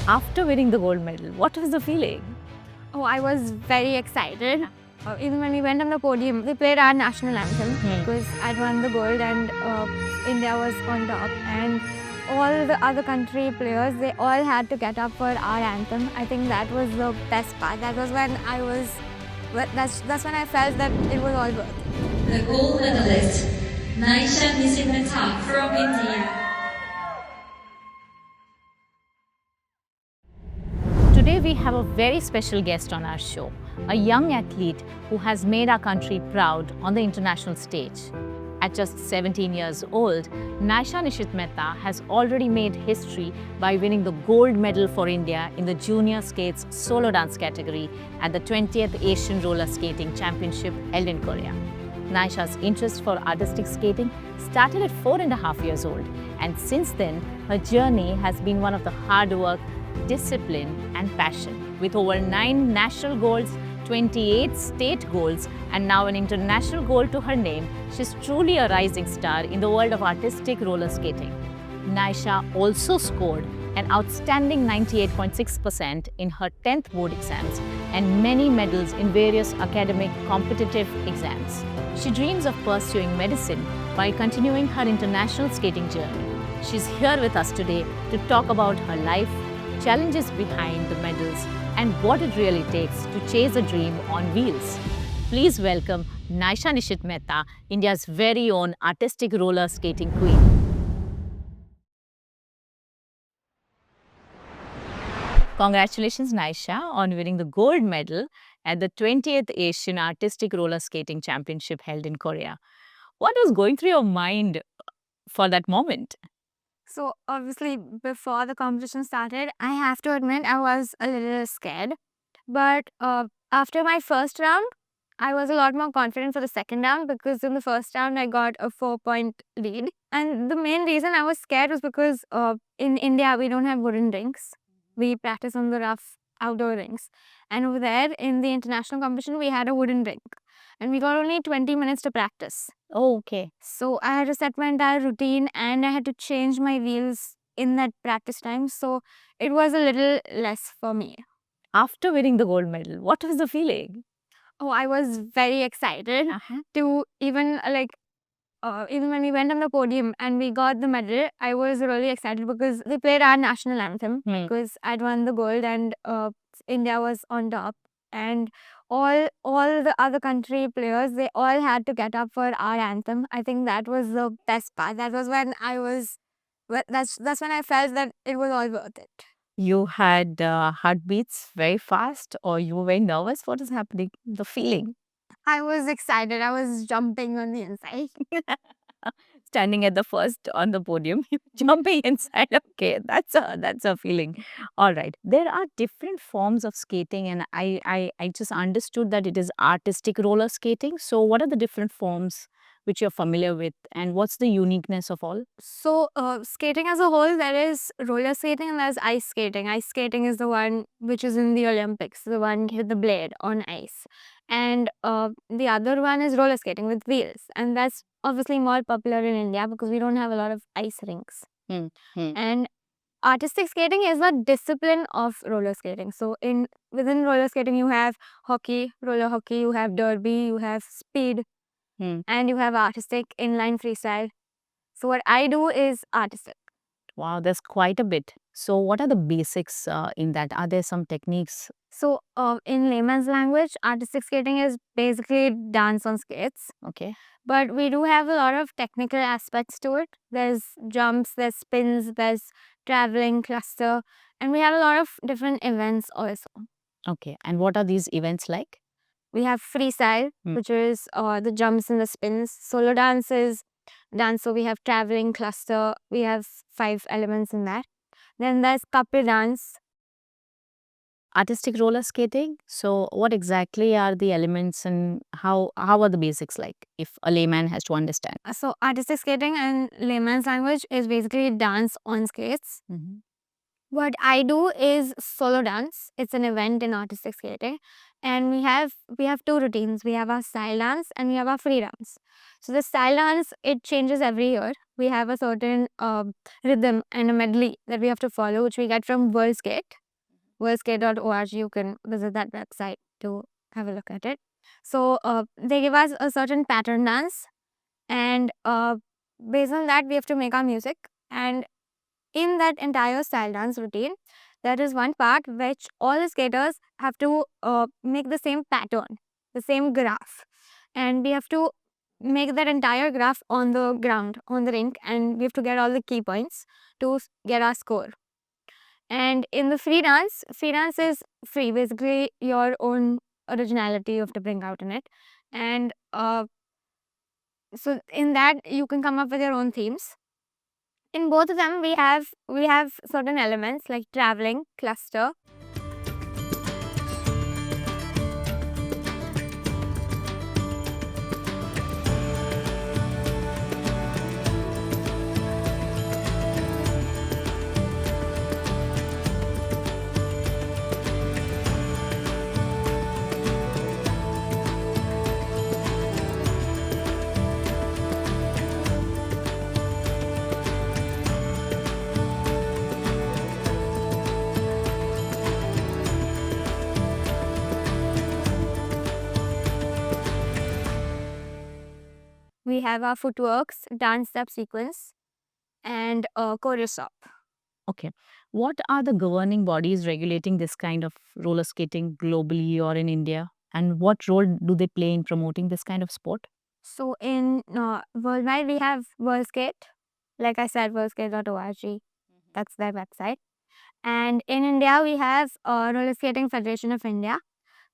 After winning the gold medal, what was the feeling? Oh, I was very excited. Even when we went on the podium, we played our national anthem because I'd won the gold and India was on top. And all the other country players, they all had to get up for our anthem. I think that was the best part. That was when that's when I felt that it was all worth it. The gold medalist, Naisha Nisimeta from India. Today we have a very special guest on our show, a young athlete who has made our country proud on the international stage. At just 17 years old, Naisha Nishit Mehta has already made history by winning the gold medal for India in the junior skates solo dance category at the 20th Asian Roller Skating Championship held in Korea. Naisha's interest for artistic skating started at 4.5 years old, and since then, her journey has been one of the hard work, discipline and passion. With over 9 national golds, 28 state golds and now an international gold to her name, she's truly a rising star in the world of artistic roller skating. Naisha also scored an outstanding 98.6% in her 10th board exams and many medals in various academic competitive exams. She dreams of pursuing medicine while continuing her international skating journey. She's here with us today to talk about her life, challenges behind the medals, and what it really takes to chase a dream on wheels. Please welcome Naisha Nishit Mehta, India's very own artistic roller skating queen. Congratulations, Naisha, on winning the gold medal at the 20th Asian Artistic Roller Skating Championship held in Korea. What was going through your mind for that moment? So obviously before the competition started, I have to admit I was a little scared. But after my first round, I was a lot more confident for the second round because in the first round I got a 4-point lead. And the main reason I was scared was because in India we don't have wooden rinks. We practice on the rough outdoor rinks. And over there in the international competition we had a wooden rink. And we got only 20 minutes to practice. Oh, okay. So I had to set my entire routine and I had to change my wheels in that practice time. So it was a little less for me. After winning the gold medal, what was the feeling? Oh, I was very excited to even even when we went on the podium and we got the medal, I was really excited because we played our national anthem because I'd won the gold and India was on top. And all the other country players, they all had to get up for our anthem. I think that was the best part. That was when that's when I felt that it was all worth it. You had heartbeats very fast, or you were very nervous? What is happening? The feeling? I was excited. I was jumping on the inside. Standing at the first on the podium, jumping inside. Okay, that's a feeling. All right. There are different forms of skating, and I just understood that it is artistic roller skating. So, what are the different forms which you're familiar with, and what's the uniqueness of all? So, skating as a whole, there is roller skating and there's ice skating. Ice skating is the one which is in the Olympics, the one with the blade on ice. And the other one is roller skating with wheels. And that's obviously more popular in India because we don't have a lot of ice rinks. And artistic skating is a discipline of roller skating. So, within roller skating, you have hockey, roller hockey, you have derby, you have speed, and you have artistic inline freestyle. So what I do is artistic. Wow, there's quite a bit. So, what are the basics in that? Are there some techniques? So in layman's language, artistic skating is basically dance on skates. Okay. But we do have a lot of technical aspects to it. There's jumps, there's spins, there's traveling, cluster, and we have a lot of different events also. Okay. And what are these events like? We have freestyle, which is the jumps and the spins. Solo dance is dance, so we have traveling, cluster. We have 5 elements in that. Then there's couple dance. Artistic roller skating. So, what exactly are the elements and how are the basics like if a layman has to understand? So artistic skating in layman's language is basically dance on skates. What I do is solo dance. It's an event in artistic skating, and we have two routines. We have our style dance and we have our free dance. So the style dance, it changes every year. We have a certain rhythm and a medley that we have to follow, which we get from WorldSkate, worldskate.org. You can visit that website to have a look at it. So they give us a certain pattern dance, and based on that, we have to make our music. And in that entire style dance routine, there is one part which all the skaters have to make the same pattern, the same graph, and we have to make that entire graph on the ground, on the rink, and we have to get all the key points to get our score. And in the free dance is free, basically your own originality you have to bring out in it. And so in that you can come up with your own themes. In both of them, we have certain elements like traveling, cluster. We have our footworks, dance step sequence, and choreo stop. Okay. What are the governing bodies regulating this kind of roller skating globally or in India? And what role do they play in promoting this kind of sport? So in worldwide, we have WorldSkate. Like I said, worldskate.org. That's their website. And in India, we have Roller Skating Federation of India,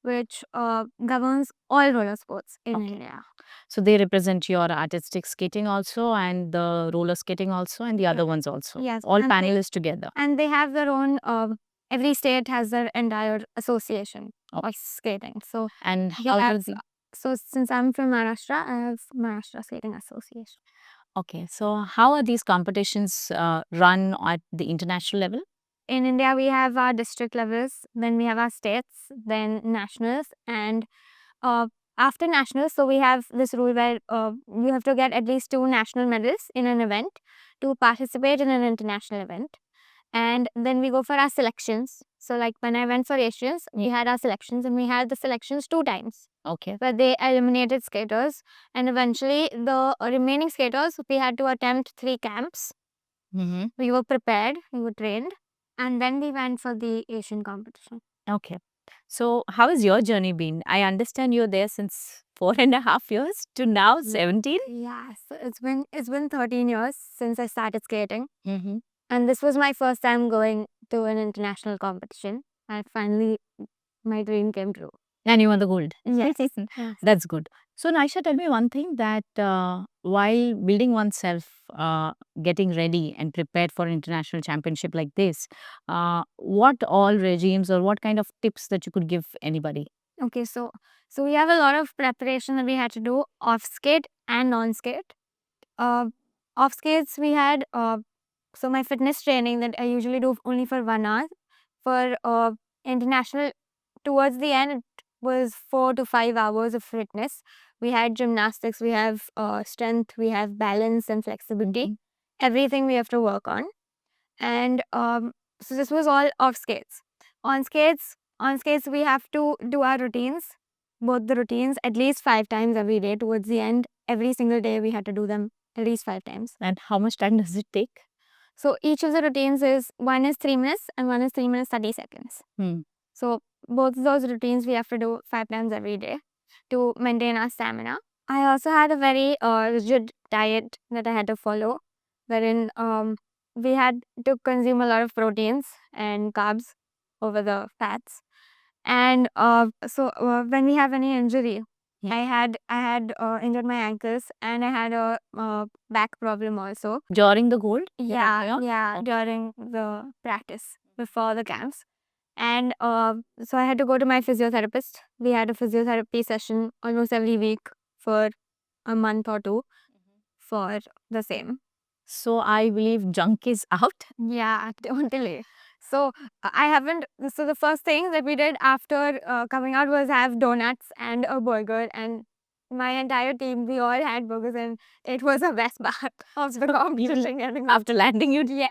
which governs all roller sports in Okay. India. So they represent your artistic skating also and the roller skating also and the other ones also. Yes, All and they- panelists together. And they have their own, every state has their entire association Okay. of skating. So, And yeah, how does so since I'm from Maharashtra, I have Maharashtra Skating Association. Okay. So how are these competitions run at the international level? In India, we have our district levels, then we have our states, then nationals, and uh, after nationals, so we have this rule where you have to get at least 2 national medals in an event to participate in an international event. And then we go for our selections. So, like when I went for Asians, we had our selections, and we had the selections 2 times Okay. where they eliminated skaters, and eventually the remaining skaters, we had to attempt 3 camps. Mm-hmm. We were prepared, we were trained, and then we went for the Asian competition. Okay. So how has your journey been? I understand you're there since 4.5 years to now 17. Yeah, so it's been 13 years since I started skating, Mm-hmm. and this was my first time going to an international competition. And finally, my dream came true. And you won the gold. Yes. Yes. That's good. So, Naisha, tell me one thing that while building oneself, getting ready and prepared for an international championship like this, what all regimes or what kind of tips that you could give anybody? Okay, so we have a lot of preparation that we had to do off skate and on skate. Off skates we had so my fitness training that I usually do only for 1 hour. For international, towards the end, it was 4 to 5 hours of fitness. We had gymnastics, we have strength, we have balance and flexibility. Everything we have to work on. And so this was all off skates. On skates, we have to do our routines, both the routines, at least 5 times every day. Towards the end, every single day we had to do them at least 5 times. And how much time does it take? So each of the routines one is 3 minutes and one is 3 minutes 30 seconds. So both of those routines we have to do 5 times every day to maintain our stamina. I also had a very rigid diet that I had to follow, wherein we had to consume a lot of proteins and carbs over the fats. And so when we have any injury, I had injured my ankles, and I had a back problem also. During the gold? Yeah, during the practice before the camps. And so I had to go to my physiotherapist. We had a physiotherapy session almost every week for a month or 2 for the same. So I believe junk is out. Yeah, totally. So I haven't. So the first thing that we did after coming out was have donuts and a burger, and my entire team, we all had burgers, and it was the best part of the competition. getting up. After landing, you Yeah.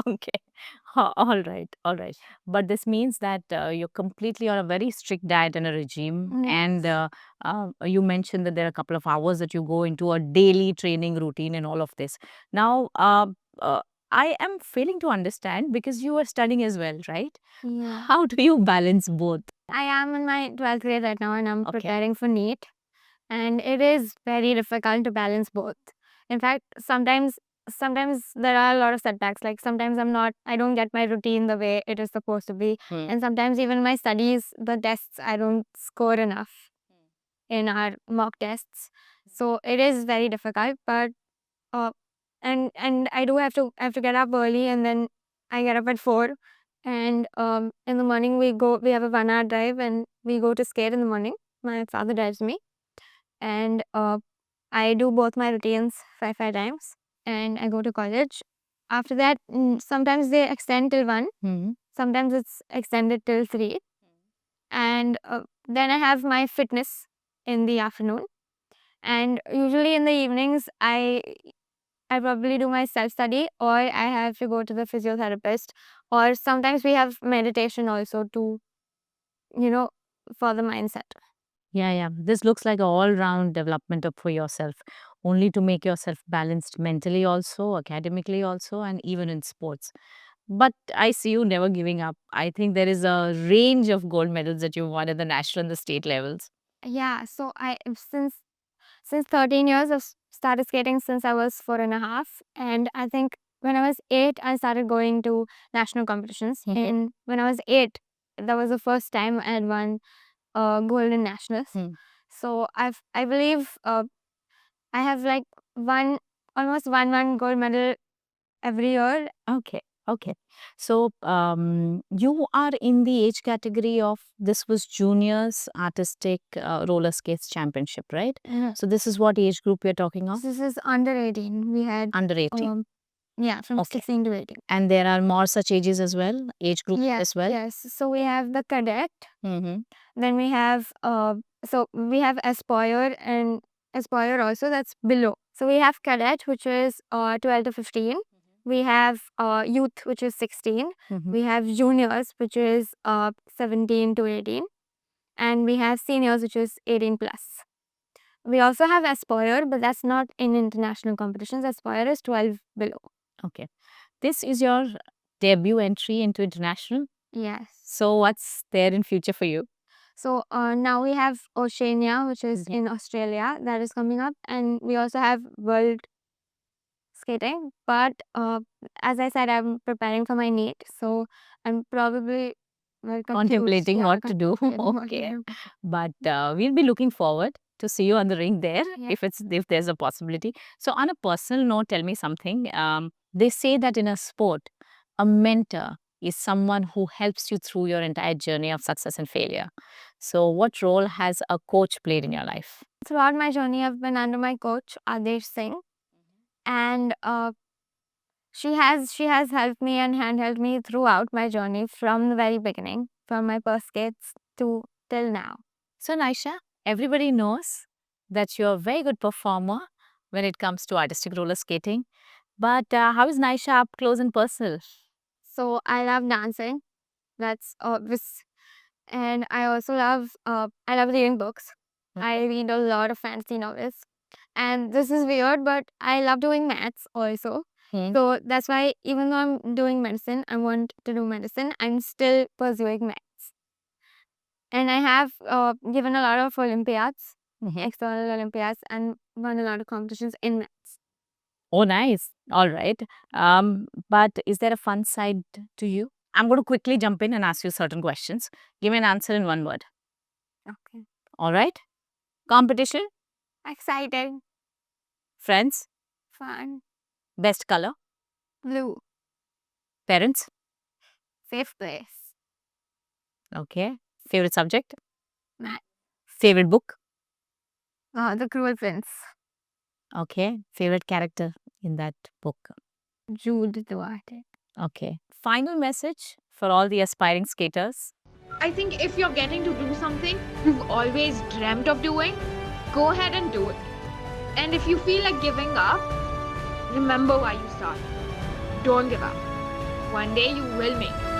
okay. All right, all right. But this means that you're completely on a very strict diet and a regime. And you mentioned that there are a couple of hours that you go into a daily training routine and all of this. Now, uh, I am failing to understand because you are studying as well, right? Yeah. How do you balance both? I am in my 12th grade right now, and I'm Okay. preparing for NEET. And it is very difficult to balance both. In fact, sometimes there are a lot of setbacks. Like sometimes I don't get my routine the way it is supposed to be. And sometimes even my studies, the tests, I don't score enough in our mock tests. So it is very difficult. But and I do have to get up early, and then I get up at 4. And in the morning we have a 1 hour drive, and we go to skate in the morning. My father drives me, and I do both my routines 5 times, and I go to college. After that, sometimes they extend till 1, sometimes it's extended till 3, and then I have my fitness in the afternoon, and usually in the evenings I probably do my self study, or I have to go to the physiotherapist, or sometimes we have meditation also to, for the mindset. Yeah, yeah. This looks like an all-round development for yourself, only to make yourself balanced mentally also, academically also, and even in sports. But I see you never giving up. I think there is a range of gold medals that you won at the national and the state levels. Yeah, so I since 13 years I've started skating since I was 4.5, and I think when I was 8 I started going to national competitions. Mhm. And when I was 8, that was the first time I had won gold in nationals. So I believe I have like almost one gold medal every year. Okay, okay. So you are in the age category of this was juniors artistic roller skates championship, right? So this is what age group you're talking of? This is under 18. We had Under 18. yeah, from Okay. 16 to 18. And there are more such ages as well, age groups Yeah, as well? yes. So we have the cadet. Mm-hmm. Then we have we have Aspire and Aspire also, that's below. So we have cadet, which is 12 to 15. We have youth, which is 16. Mm-hmm. We have juniors, which is 17 to 18. And we have seniors, which is 18 plus. We also have Aspire, but that's not in international competitions. Aspire is 12 below. Okay. This is your debut entry into international. Yes. So what's there in future for you? So now we have Oceania, which is in Australia, that is coming up, and we also have World Skating. But as I said, I'm preparing for my NEET, so I'm probably Contemplating what to do. contemplating what to Okay. do. But we'll be looking forward to see you on the ring there Yeah. if there's a possibility. So on a personal note, tell me something. They say that in a sport, a mentor is someone who helps you through your entire journey of success and failure. So what role has a coach played in your life? Throughout my journey, I've been under my coach Adesh Singh, and she has helped me and handheld me throughout my journey from the very beginning, from my first skates to till now. So Naisha, everybody knows that you're a very good performer when it comes to artistic roller skating. But how is Naisha up close and personal? So I love dancing. That's obvious. And I also I love reading books. I read a lot of fantasy novels. And this is weird, but I love doing maths also. So that's why even though I'm doing medicine, I want to do medicine, I'm still pursuing maths. And I have given a lot of Olympiads, external Olympiads, and won a lot of competitions in maths. Oh, nice. All right. But is there a fun side to you? I'm going to quickly jump in and ask you certain questions. Give me an answer in one word. Okay. All right. Competition, Excited, friends, fun, best color, blue, parents. safe place, Okay. Favorite subject, math. favorite book. The Cruel Prince, Okay. Favorite character in that book. Jude Duarte. Okay. Final message for all the aspiring skaters. I think if you're getting to do something you've always dreamt of doing, go ahead and do it. And if you feel like giving up, remember why you started. Don't give up. One day you will make it.